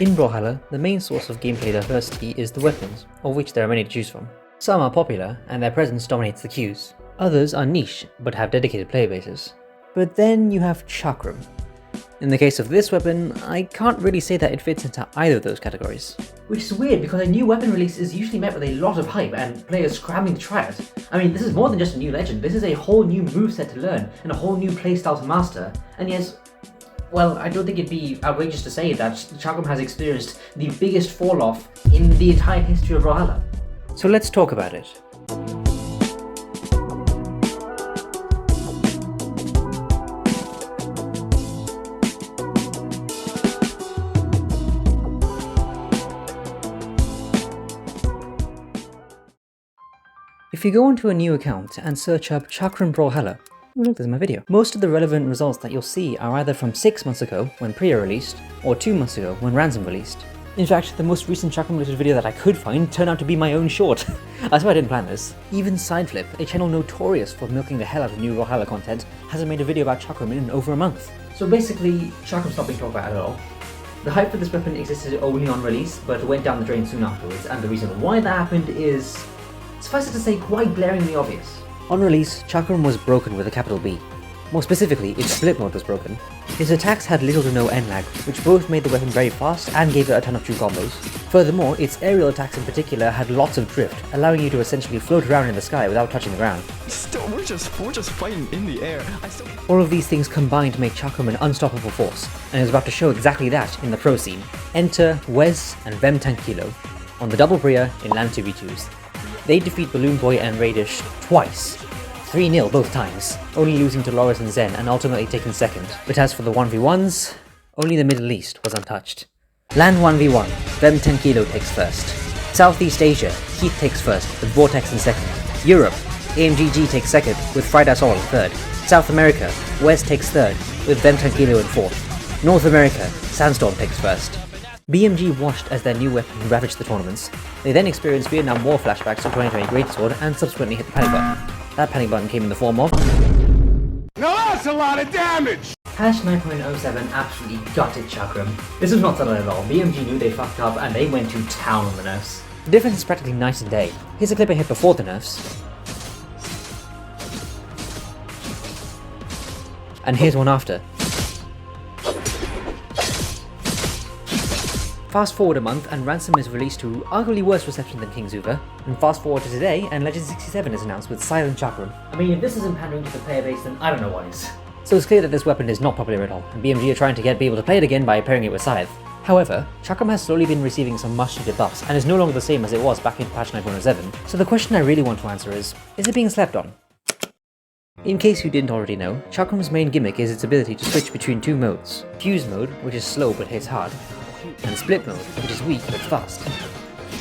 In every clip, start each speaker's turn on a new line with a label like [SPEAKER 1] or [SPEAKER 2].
[SPEAKER 1] In Brawlhalla, the main source of gameplay diversity is the weapons, of which there are many to choose from. Some are popular, and their presence dominates the queues. Others are niche, but have dedicated player bases. But then you have CHAKRAM. In the case of this weapon, I can't really say that it fits into either of those categories.
[SPEAKER 2] Which is weird because a new weapon release is usually met with a lot of hype and players scrambling to try it. I mean, this is more than just a new legend, this is a whole new moveset to learn and a whole new playstyle to master. And yes, well, I don't think it'd be outrageous to say that CHAKRAM has experienced the biggest fall-off in the entire history of Brawlhalla.
[SPEAKER 1] So let's talk about it. If you go onto a new account and search up CHAKRAM Brawlhalla, oh look, there's my video. Most of the relevant results that you'll see are either from 6 months ago when Priya released, or 2 months ago when Ransom released. In fact, the most recent CHAKRAM related video that I could find turned out to be my own short. I swear I didn't plan this. Even Sideflip, a channel notorious for milking the hell out of new Brawlhalla content, hasn't made a video about CHAKRAM in over a month.
[SPEAKER 2] So basically, CHAKRAM's not being talked about at all. The hype for this weapon existed only on release, but went down the drain soon afterwards, and the reason why that happened is, suffice it to say, quite glaringly obvious.
[SPEAKER 1] On release, CHAKRAM was broken with a capital B. More specifically, its split mode was broken. His attacks had little to no end lag, which both made the weapon very fast and gave it a ton of true combos. Furthermore, its aerial attacks in particular had lots of drift, allowing you to essentially float around in the sky without touching the ground.
[SPEAKER 3] Still, we're just fighting in the air.
[SPEAKER 1] All of these things combined to make CHAKRAM an unstoppable force, and is about to show exactly that in the pro scene. Enter Wes and Vem Tankilo on the double Priya in LAN 2v2s. They defeat Balloon Boy and Radish twice. 3-0 both times, only losing to Loris and Zen and ultimately taking second. But as for the 1v1s, only the Middle East was untouched. LAN 1v1, Vem Tankilo takes first. Southeast Asia, Heath takes first, with Vortex in second. Europe, AMGG takes second, with Friday Sol in third. South America, Wes takes third, with Vem Tankilo in fourth. North America, Sandstorm takes first. BMG watched as their new weapon ravaged the tournaments. They then experienced Vietnam War flashbacks to 2020 Greatsword and subsequently hit the panic button. That panic button came in the form of...
[SPEAKER 4] Now that's a lot of damage!
[SPEAKER 2] Patch 9.07 absolutely gutted CHAKRAM. This was not subtle at all. BMG knew they fucked up and they went to town on the nerfs.
[SPEAKER 1] The difference is practically night and day. Here's a clip I hit before the nerfs. And here's one after. Fast forward a month and Ransom is released to arguably worse reception than King Zuva, and fast forward to today and Legend 67 is announced with Silent CHAKRAM.
[SPEAKER 2] I mean, if this isn't pandering to the player base, then I don't know what is.
[SPEAKER 1] So it's clear that this weapon is not popular at all, and BMG are trying to get people to play it again by pairing it with Scythe. However, CHAKRAM has slowly been receiving some much needed buffs and is no longer the same as it was back in patch 9.07, so the question I really want to answer is it being slept on? In case you didn't already know, CHAKRAM's main gimmick is its ability to switch between 2 modes. Fuse mode, which is slow but hits hard, and split mode, which is weak but fast.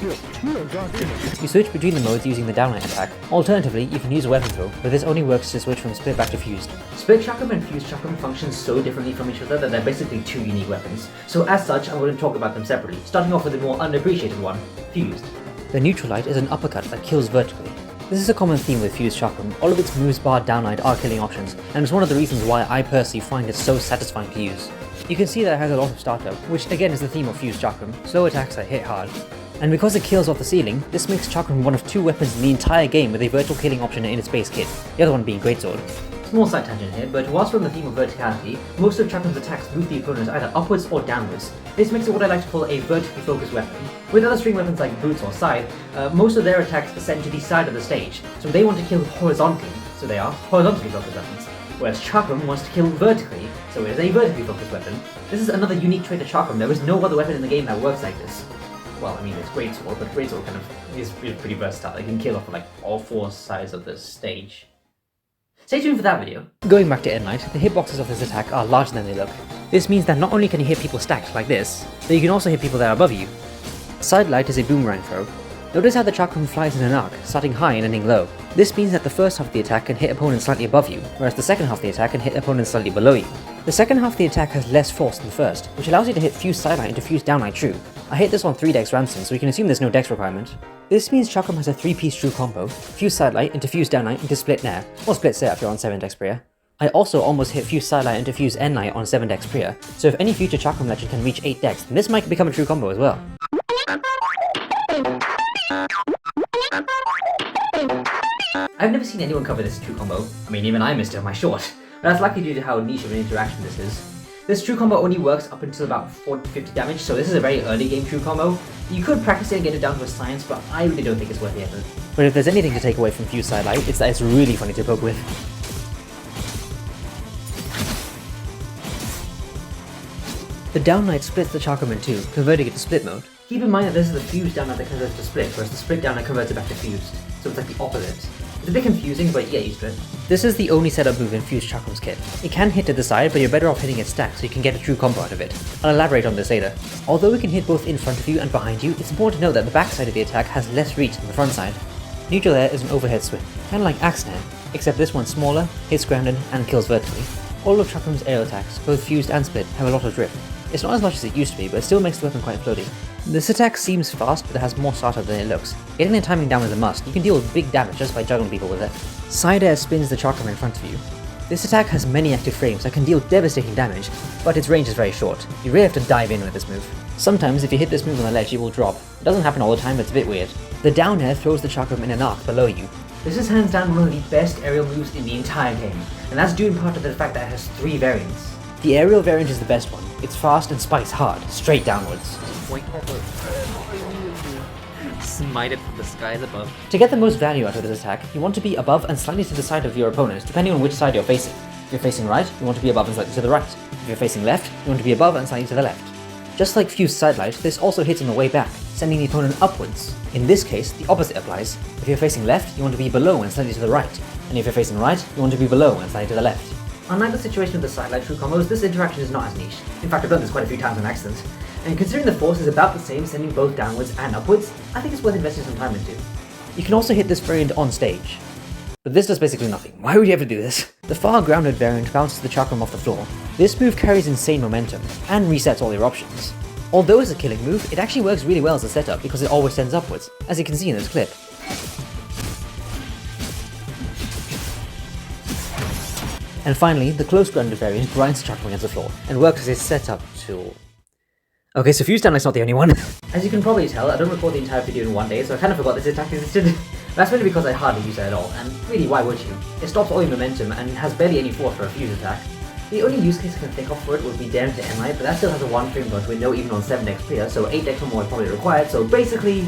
[SPEAKER 1] You switch between the modes using the downlight attack. Alternatively, you can use a weapon throw, but this only works to switch from split back to fused.
[SPEAKER 2] Split CHAKRAM and fused CHAKRAM function so differently from each other that they're basically 2 unique weapons. So as such, I'm going to talk about them separately, starting off with the more unappreciated one, fused.
[SPEAKER 1] The neutral light is an uppercut that kills vertically. This is a common theme with fused CHAKRAM. All of its moves bar downlight are killing options, and it's one of the reasons why I personally find it so satisfying to use. You can see that it has a lot of startup, which again is the theme of fused CHAKRAM, slow attacks that hit hard. And because it kills off the ceiling, this makes CHAKRAM one of 2 weapons in the entire game with a vertical killing option in its base kit, the other one being Greatsword.
[SPEAKER 2] Small side tangent here, but whilst we're on the theme of verticality, most of CHAKRAM's attacks move the opponent either upwards or downwards. This makes it what I like to call a vertically focused weapon. With other string weapons like Boots or Scythe, most of their attacks ascend to the side of the stage, so they want to kill horizontally, so they are horizontally focused weapons. Whereas CHAKRAM wants to kill vertically, so it is a vertically focused weapon. This is another unique trait of CHAKRAM. There is no other weapon in the game that works like this. Well, I mean, it's Greatsword, but Greatsword kind of is pretty versatile. It can kill off like all 4 sides of the stage. Stay tuned for that video.
[SPEAKER 1] Going back to Endlight, the hitboxes of this attack are larger than they look. This means that not only can you hit people stacked like this, but you can also hit people that are above you. Sidelight is a boomerang throw. Notice how the CHAKRAM flies in an arc, starting high and ending low. This means that the first half of the attack can hit opponents slightly above you, whereas the second half of the attack can hit opponents slightly below you. The second half of the attack has less force than the first, which allows you to hit fused sidelight into fused downlight true. I hit this on 3 dex Ransom, so we can assume there's no dex requirement. This means CHAKRAM has a 3-piece true combo, fused sidelight into fused downlight into split nair, or split set if you're on 7 dex Priya. I also almost hit Fuse Sidelight into Fuse N-Light on 7 decks Priya, so if any future Chakram legend can reach 8 decks, then this might become a true combo as well.
[SPEAKER 2] I've never seen anyone cover this true combo. I mean, even I missed it on my short. But that's likely due to how niche of an interaction this is. This true combo only works up until about 40 to 50 damage, so this is a very early game true combo. You could practice it and get it down to a science, but I really don't think it's worth the effort.
[SPEAKER 1] But if there's anything to take away from Fuse Sidelight, it's that it's really funny to poke with. The down knight splits the Chakram in two, converting it to split mode.
[SPEAKER 2] Keep in mind that this is the fused down knight that converts to split, whereas the split down knight converts it back to fused. So it's like the opposite. It's a bit confusing, but get used to it.
[SPEAKER 1] This is the only setup move in Fused Chakram's kit. It can hit to the side, but you're better off hitting it stacked so you can get a true combo out of it. I'll elaborate on this later. Although it can hit both in front of you and behind you, it's important to note that the back side of the attack has less reach than the front side. Neutral air is an overhead swing, kinda like Axe Snare, except this one's smaller, hits grounded, and kills vertically. All of Chakram's aerial attacks, both fused and split, have a lot of drift. It's not as much as it used to be, but it still makes the weapon quite floaty. This attack seems fast, but it has more startup than it looks. Getting the timing down is a must. You can deal with big damage just by juggling people with it. Side air spins the Chakram in front of you. This attack has many active frames that can deal devastating damage, but its range is very short. You really have to dive in with this move. Sometimes if you hit this move on the ledge, it will drop. It doesn't happen all the time, but it's a bit weird. The down air throws the Chakram in an arc below you.
[SPEAKER 2] This is hands down one of the best aerial moves in the entire game, and that's due in part to the fact that it has 3 variants.
[SPEAKER 1] The aerial variant is the best one. It's fast and spikes hard, straight downwards.
[SPEAKER 2] Smite it from the skies above.
[SPEAKER 1] To get the most value out of this attack, you want to be above and slightly to the side of your opponent, depending on which side you're facing. If you're facing right, you want to be above and slightly to the right. If you're facing left, you want to be above and slightly to the left. Just like Fused Sidelight, this also hits on the way back, sending the opponent upwards. In this case, the opposite applies. If you're facing left, you want to be below and slightly to the right. And if you're facing right, you want to be below and slightly to the left.
[SPEAKER 2] Unlike the situation with the sidelight true combos, this interaction is not as niche. In fact, I've done this quite a few times on accident. And considering the force is about the same, sending both downwards and upwards, I think it's worth investing some time into.
[SPEAKER 1] You can also hit this variant on stage. But this does basically nothing. Why would you ever do this? The far grounded variant bounces the Chakram off the floor. This move carries insane momentum, and resets all your options. Although it's a killing move, it actually works really well as a setup because it always sends upwards, as you can see in this clip. And finally, the close grounded variant grinds the Chakram against the floor, and works as a setup tool. Okay, so Fuse Downlight's not the only one.
[SPEAKER 2] As you can probably tell, I don't record the entire video in one day, so I kind of forgot this attack existed. That's mainly because I hardly use it at all, and really, why would you? It stops all your momentum and has barely any force for a fuse attack. The only use case I can think of for it would be damage to N-Light, but that still has a 1 frame dodge window even on 7 decks clear, so 8 decks or more is probably required, so basically,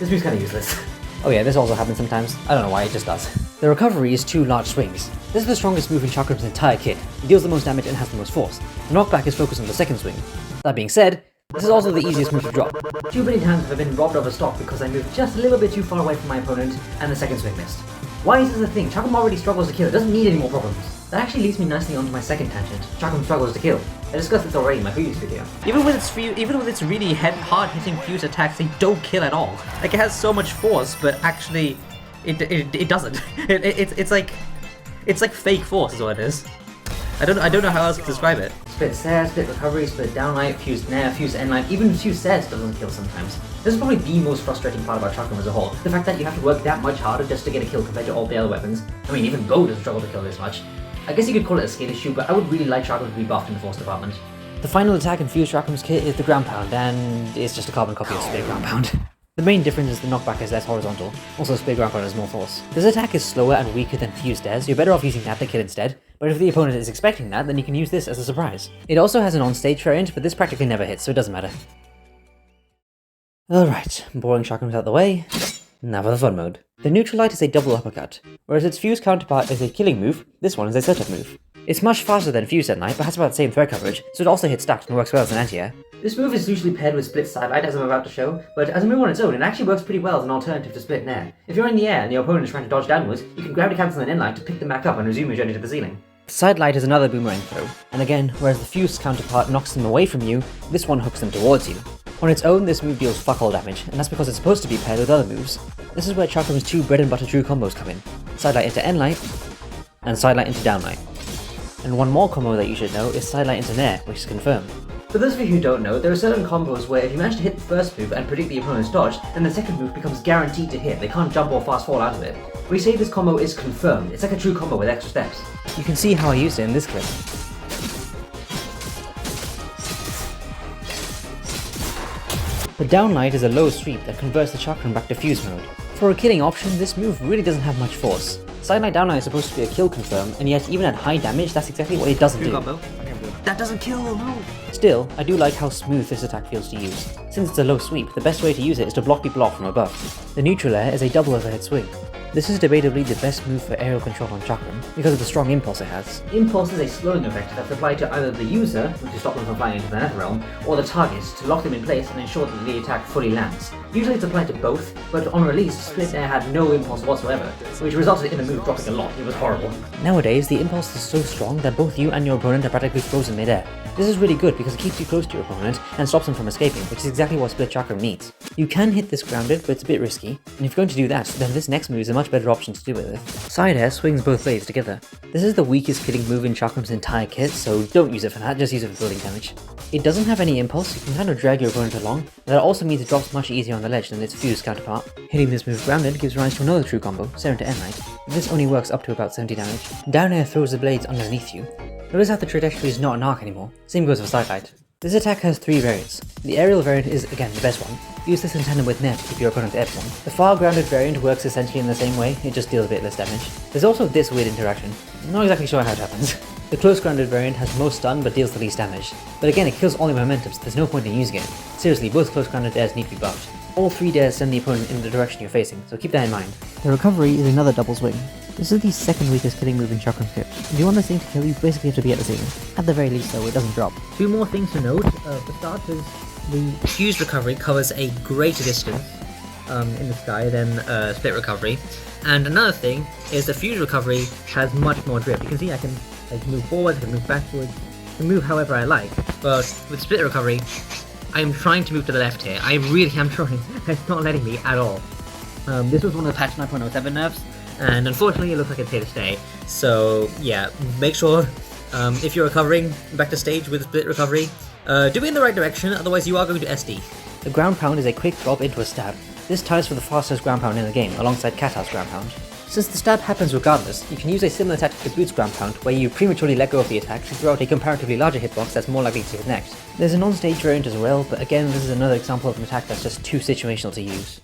[SPEAKER 2] this move's kinda useless.
[SPEAKER 1] Oh yeah, this also happens sometimes. I don't know why, it just does. The recovery is 2 large swings. This is the strongest move in Chakram's entire kit. It deals the most damage and has the most force. The knockback is focused on the second swing. That being said, this is also the easiest move to drop.
[SPEAKER 2] Too many times have I been robbed of a stock because I moved just a little bit too far away from my opponent and the second swing missed. Why is this a thing? Chakram already struggles to kill, it doesn't need any more problems. That actually leads me nicely onto my second tangent. Chakram struggles to kill. I discussed this already in my previous video.
[SPEAKER 5] Even with its really hard-hitting fuse attacks, they don't kill at all. Like, it has so much force, but actually, it doesn't. It's like fake force is what it is. I don't know how else to describe it.
[SPEAKER 2] Split Sair, split recovery, split downlight, fused Nair, fused N-Light, even fused Sairs doesn't kill sometimes. This is probably the most frustrating part about Chakram as a whole. The fact that you have to work that much harder just to get a kill compared to all the other weapons. I mean, even Bow doesn't struggle to kill this much. I guess you could call it a skill issue, but I would really like Chakram to be buffed in the force department.
[SPEAKER 1] The final attack in Fused Chakram's kit is the ground pound, and it's just a carbon copy of split ground pound. The main difference is the knockback is less horizontal, also split ground pound has more force. This attack is slower and weaker than Fused Dares, you're better off using that to kill instead, but if the opponent is expecting that, then you can use this as a surprise. It also has an on-stage variant, but this practically never hits, so it doesn't matter. Alright, boring Chakrams out the way, now for the fun mode. The neutral light is a double uppercut, whereas its fused counterpart is a killing move, this one is a setup move. It's much faster than Fused at night, but has about the same threat coverage, so it also hits stacked and works well as an anti-air.
[SPEAKER 2] This move is usually paired with Split Sidelight, as I'm about to show, but as a move on its own, it actually works pretty well as an alternative to Split Nair. If you're in the air and your opponent is trying to dodge downwards, you can gravity cancel an N-Light to pick them back up and resume your journey to the ceiling.
[SPEAKER 1] Sidelight is another boomerang throw, and again, whereas the fused counterpart knocks them away from you, this one hooks them towards you. On its own, this move deals fuck all damage, and that's because it's supposed to be paired with other moves. This is where Chakram's 2 bread and butter true combos come in. Sidelight into N-Light, and Sidelight into Downlight. And one more combo that you should know is Sidelight into Nair, which is confirmed.
[SPEAKER 2] For those of you who don't know, there are certain combos where if you manage to hit the first move and predict the opponent's dodge, then the second move becomes guaranteed to hit. They can't jump or fast fall out of it. We say this combo is confirmed. It's like a true combo with extra steps.
[SPEAKER 1] You can see how I used it in this clip. The downlight is a low sweep that converts the Chakram back to fuse mode. For a killing option, this move really doesn't have much force. Sidelight downlight is supposed to be a kill confirm, and yet even at high damage, that's exactly what it doesn't do.
[SPEAKER 5] Combo. That doesn't kill, no!
[SPEAKER 1] Still, I do like how smooth this attack feels to use. Since it's a low sweep, the best way to use it is to block people off from above. The neutral air is a double overhead swing. This is debatably the best move for aerial control on Chakram, because of the strong impulse it has.
[SPEAKER 2] Impulse is a slowing effect that's applied to either the user, which to stop them from flying into the nether realm, or the target, to lock them in place and ensure that the attack fully lands. Usually it's applied to both, but on release, Split Air had no impulse whatsoever, which resulted in the move dropping a lot. It was horrible.
[SPEAKER 1] Nowadays, the impulse is so strong that both you and your opponent are practically frozen mid-air. This is really good because it keeps you close to your opponent and stops them from escaping, which is exactly what Split Chakram needs. You can hit this grounded, but it's a bit risky, and if you're going to do that, then this next move is a much better option to do it with. Side air swings both blades together. This is the weakest killing move in Chakram's entire kit, so don't use it for that, just use it for building damage. It doesn't have any impulse, you can kind of drag your opponent along, but that also means it drops much easier on the ledge than its fused counterpart. Hitting this move grounded gives rise to another true combo, Seren to End Knight. This only works up to about 70 damage. Down air throws the blades underneath you. Notice how the trajectory is not an arc anymore. Same goes for Sidelight. This attack has 3 variants. The aerial variant is, again, the best one. Use this in tandem with Net to keep your opponent airborne. The far grounded variant works essentially in the same way, it just deals a bit less damage. There's also this weird interaction. I'm not exactly sure how it happens. The close grounded variant has most stun but deals the least damage. But again, it kills all your momentum, so there's no point in using it. Seriously, both close grounded dares need to be buffed. All 3 dares send the opponent in the direction you're facing, so keep that in mind. The recovery is another double swing. This is the second weakest killing move in Chakram's kit. If you want this thing to kill, you basically have to be at the ceiling. At the very least though, it doesn't drop.
[SPEAKER 5] 2 more things to note. For starters, the fused recovery covers a greater distance in the sky than split recovery. And another thing is the fused recovery has much more drift. You can see I can move forward, I can move backwards, I can move however I like. But with split recovery, I am trying to move to the left here. I really am trying. It's not letting me at all. This was one of the patch 9.07 nerfs, and unfortunately it looks like it's here to stay. So yeah, make sure if you're recovering back to stage with split recovery, do it in the right direction, otherwise you are going to SD.
[SPEAKER 1] The ground pound is a quick drop into a stab. This ties for the fastest ground pound in the game, alongside Katar's ground pound. Since the stab happens regardless, you can use a similar tactic to Boot's ground pound, where you prematurely let go of the attack to throw out a comparatively larger hitbox that's more likely to connect. There's a non-stage variant as well, but again this is another example of an attack that's just too situational to use.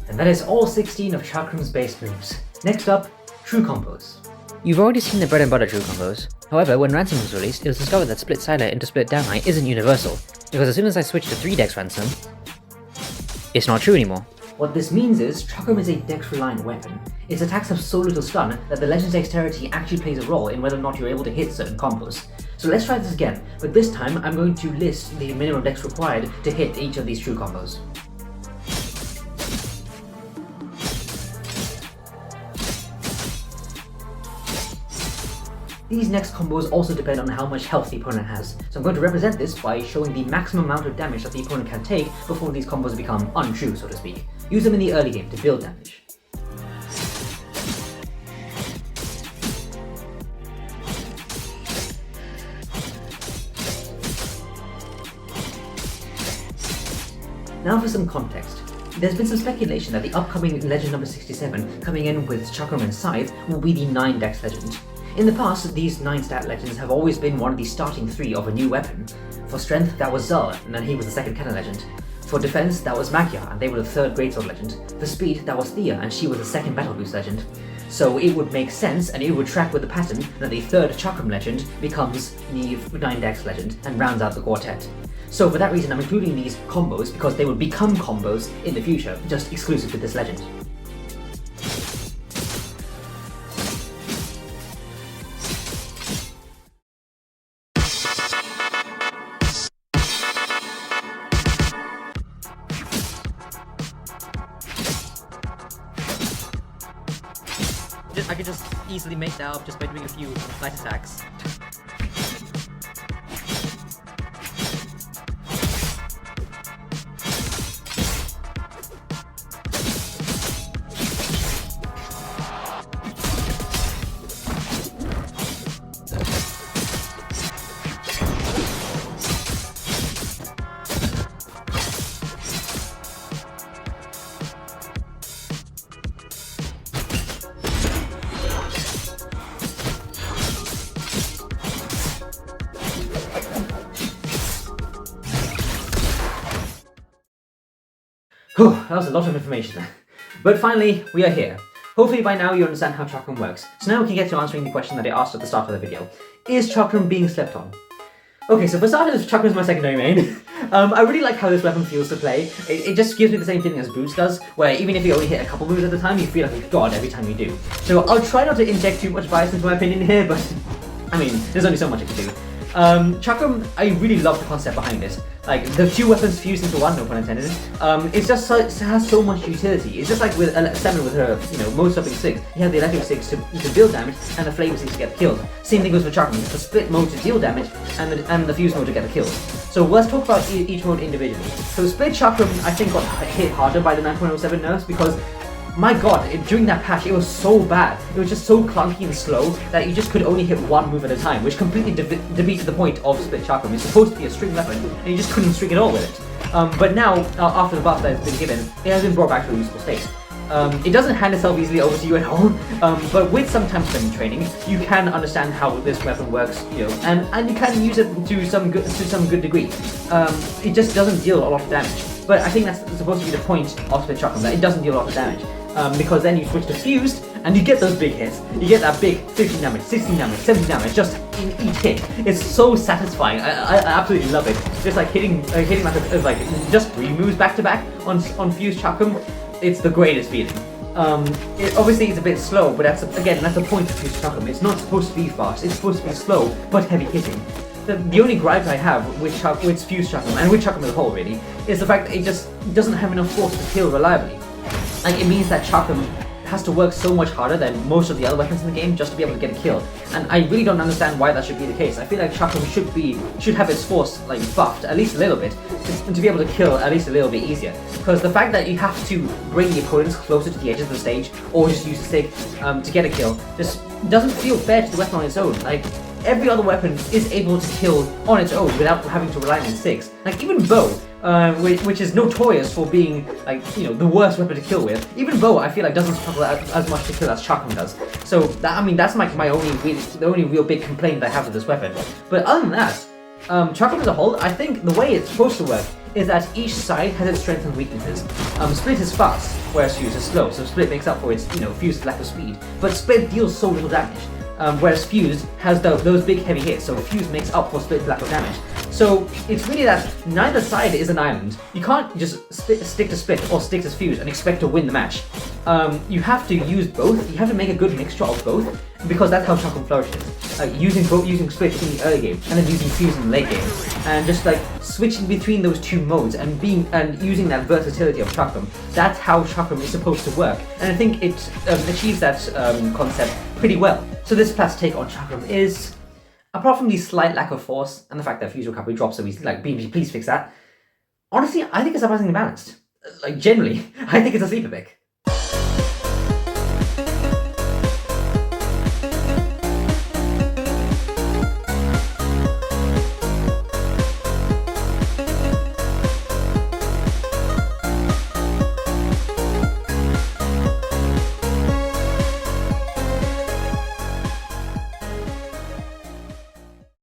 [SPEAKER 2] And that is all 16 of Chakram's base moves. Next up, true combos.
[SPEAKER 1] You've already seen the bread and butter true combos. However, when Ransom was released, it was discovered that split side air into split down high isn't universal, because as soon as I switched to 3 dex Ransom, it's not true anymore.
[SPEAKER 2] What this means is, Chakram is a dex-reliant weapon. Its attacks have so little stun that the Legend's dexterity actually plays a role in whether or not you're able to hit certain combos. So let's try this again, but this time I'm going to list the minimum dex required to hit each of these true combos. These next combos also depend on how much health the opponent has, so I'm going to represent this by showing the maximum amount of damage that the opponent can take before these combos become untrue, so to speak. Use them in the early game to build damage. Now for some context. There's been some speculation that the upcoming Legend number 67, coming in with Chakram and Scythe, will be the 9 dex legend. In the past, these 9 stat legends have always been one of the starting 3 of a new weapon. For strength, that was Zal, and then he was the 2nd canon legend. For defense, that was Magyar, and they were the 3rd greatsword legend. For speed, that was Thea, and she was the 2nd battle boost legend. So it would make sense, and it would track with the pattern, that the 3rd Chakram legend becomes the 9 dex legend, and rounds out the quartet. So for that reason, I'm including these combos, because they would become combos in the future, just exclusive to this legend.
[SPEAKER 5] I could just easily make that up just by doing a few light attacks.
[SPEAKER 2] Whew, that was a lot of information. But finally, we are here. Hopefully by now you understand how Chakram works. So now we can get to answering the question that I asked at the start of the video. Is Chakram being slept on? Okay, so for starters, Chakram is my secondary main. I really like how this weapon feels to play. It just gives me the same feeling as Boots does, where even if you only hit a couple moves at a time, you feel like a god every time you do. So I'll try not to inject too much bias into my opinion here, but I mean, there's only so much I can do. Chakram, I really love the concept behind it. Like, the two weapons fused into one, no pun intended. It's just it has so much utility. It's just like with Seven with her, most stopping sticks. You have the electric sticks to deal damage, and the flame sticks to get killed. Same thing goes for Chakram. It's the split mode to deal damage, and the fuse mode to get the kill. So let's talk about each mode individually. So split Chakram, I think, got hit harder by the 9.07 nerfs because, my god, during that patch, it was so bad. It was just so clunky and slow that you just could only hit one move at a time, which completely defeated the point of split Chakram. It's supposed to be a string weapon, and you just couldn't string at all with it. But now, after the buff that has been given, it has been brought back to a useful state. It doesn't hand itself easily over to you at all, but with some time spent training, you can understand how this weapon works, and you can use it to some good degree. It just doesn't deal a lot of damage. But I think that's supposed to be the point of split Chakram, that it doesn't deal a lot of damage. Because then you switch to fused, and you get those big hits. You get that big 15 damage, 16 damage, 17 damage, just in each hit. It's so satisfying. I absolutely love it. Just like hitting like just 3 moves back to back on fused Chakram. It's the greatest feeling. Obviously it's a bit slow, but that's the point of fused Chakram. It's not supposed to be fast. It's supposed to be slow but heavy hitting. The only gripe I have with fused Chakram, and with Chakram as a whole really, is the fact that it just doesn't have enough force to kill reliably. Like, it means that Chakram has to work so much harder than most of the other weapons in the game just to be able to get a kill. And I really don't understand why that should be the case. I feel like Chakram should have its force like buffed at least a little bit to be able to kill at least a little bit easier. Because the fact that you have to bring the opponents closer to the edges of the stage or just use a stick to get a kill just doesn't feel fair to the weapon on its own. Like, every other weapon is able to kill on its own without having to rely on sticks. Like, even Bow, which is notorious for being, like, the worst weapon to kill with. Even Bow, I feel like, doesn't struggle as much to kill as Chakram does. So, that's like the only real big complaint that I have with this weapon. But other than that, Chakram as a whole, I think the way it's supposed to work is that each side has its strengths and weaknesses. Split is fast, whereas Fuse is slow, so Split makes up for its, Fuse's lack of speed. But Split deals so little damage. Whereas Fuse has those big heavy hits, so Fuse makes up for Split's lack of damage. So it's really that neither side is an island. You can't just stick to Split or stick to Fuse and expect to win the match. You have to use both. You have to make a good mixture of both, because that's how Chakram flourishes. Using Split in the early game and then using Fuse in the late game, and just like switching between those two modes and using that versatility of Chakram. That's how Chakram is supposed to work, and I think it achieves that concept pretty well. So this Plat's take on Chakram is, apart from the slight lack of force and the fact that Fuse recovery drops so easily, like, BMG, please fix that. Honestly, I think it's surprisingly balanced. Like, generally, I think it's a sleeper pick.